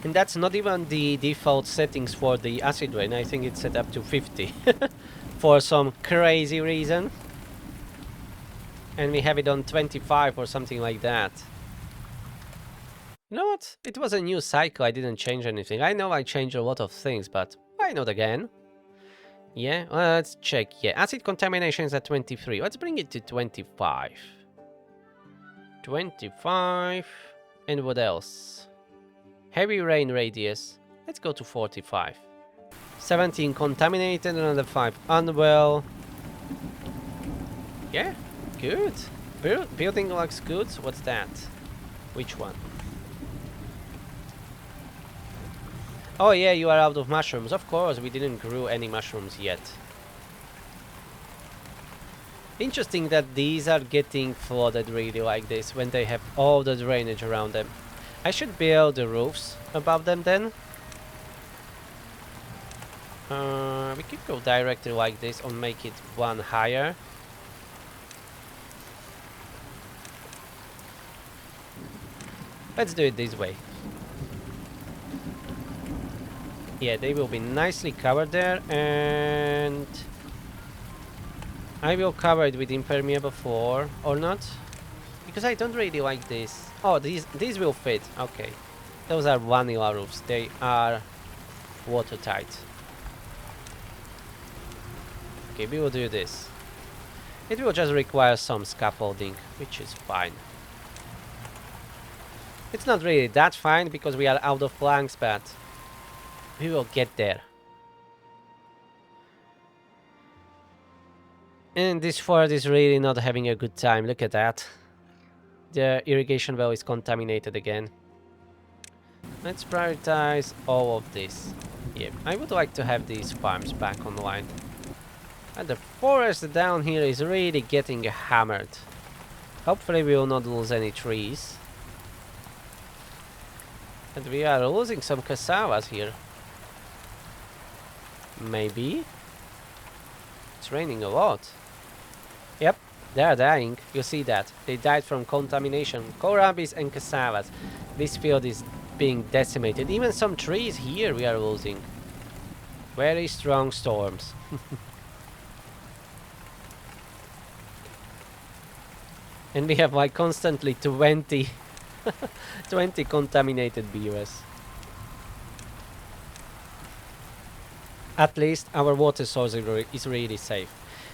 And that's not even the default settings for the acid rain. I think it's set up to 50 for some crazy reason. And we have it on 25 or something like that. You know what? It was a new cycle. I didn't change anything. I know I changed a lot of things, but why not again? Yeah, let's check. Yeah, acid contamination is at 23. Let's bring it to 25. 25. And what else? Heavy rain radius. Let's go to 45. 17 contaminated, another 5 unwell. Yeah, good. Building looks good. What's that? Which one? Oh yeah, you are out of mushrooms. Of course, we didn't grow any mushrooms yet. Interesting that these are getting flooded really like this when they have all the drainage around them. I should build the roofs above them then. We could go directly like this or make it one higher. Let's do it this way. Yeah, they will be nicely covered there, and I will cover it with impermeable floor or not, because I don't really like this. Oh, these will fit. Okay, those are vanilla roofs. They are watertight. Okay, we will do this. It will just require some scaffolding, which is fine. It's not really that fine because we are out of planks, but we will get there. And this forest is really not having a good time. Look at that. The irrigation well is contaminated again. Let's prioritize all of this. Yeah, I would like to have these farms back online. And the forest down here is really getting hammered. Hopefully we will not lose any trees. And we are losing some cassavas here. Maybe? It's raining a lot. Yep, they are dying. You see that. They died from contamination. Kohlrabies and cassavas. This field is being decimated. Even some trees here we are losing. Very strong storms. And we have like constantly 20 20 contaminated beavers. At least our water source is really safe.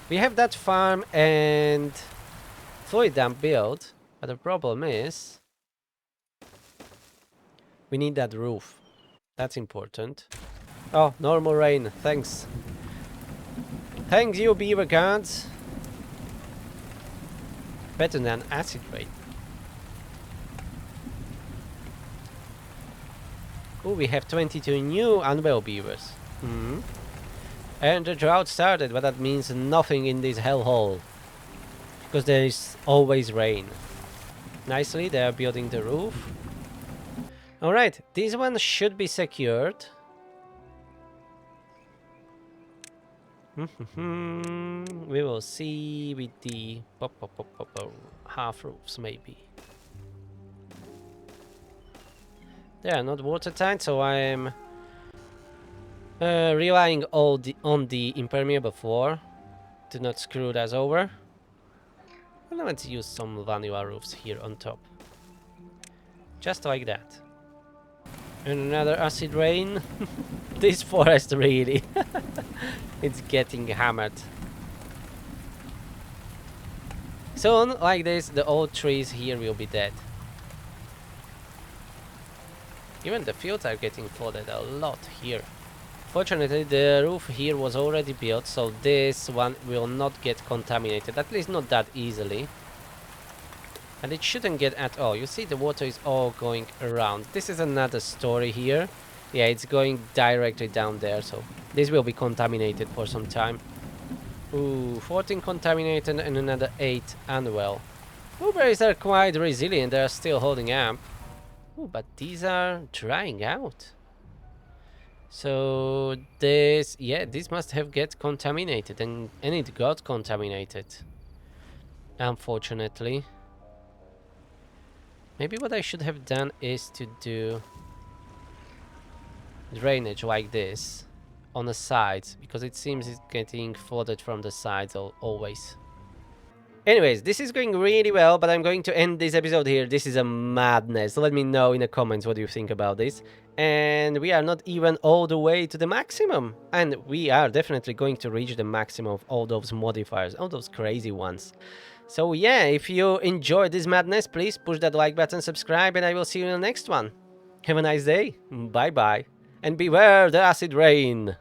We have that farm and fluid dam built, but the problem is we need that roof. That's important. Oh, normal rain. Thanks. Thanks you, beaver gods. Better than acid rain. Oh, we have 22 new unwell beavers. And the drought started, but that means nothing in this hellhole. Because there is always rain. Nicely, they are building the roof. Alright, this one should be secured. We will see with the half roofs, maybe. They are not watertight, so I am relying on the impermeable floor to not screw us over. Well, let's use some vanilla roofs here on top. Just like that. And another acid rain. This forest really. It's getting hammered. Soon, like this, the old trees here will be dead. Even the fields are getting flooded a lot here. Fortunately, the roof here was already built, so this one will not get contaminated, at least not that easily. And it shouldn't get at all. You see, the water is all going around. This is another story here. Yeah, it's going directly down there, so this will be contaminated for some time. Ooh, 14 contaminated and another 8 unwell. Blueberries are quite resilient, they are still holding up. Ooh, but these are drying out. So this, yeah, this must have get contaminated, and it got contaminated. Unfortunately. Maybe what I should have done is to do drainage like this on the sides, because it seems it's getting flooded from the sides always. Anyways, this is going really well, but I'm going to end this episode here. This is a madness. Let me know in the comments what you think about this. And we are not even all the way to the maximum. And we are definitely going to reach the maximum of all those modifiers, all those crazy ones. So yeah, if you enjoyed this madness, please push that like button, subscribe, and I will see you in the next one. Have a nice day. Bye bye. And beware the acid rain.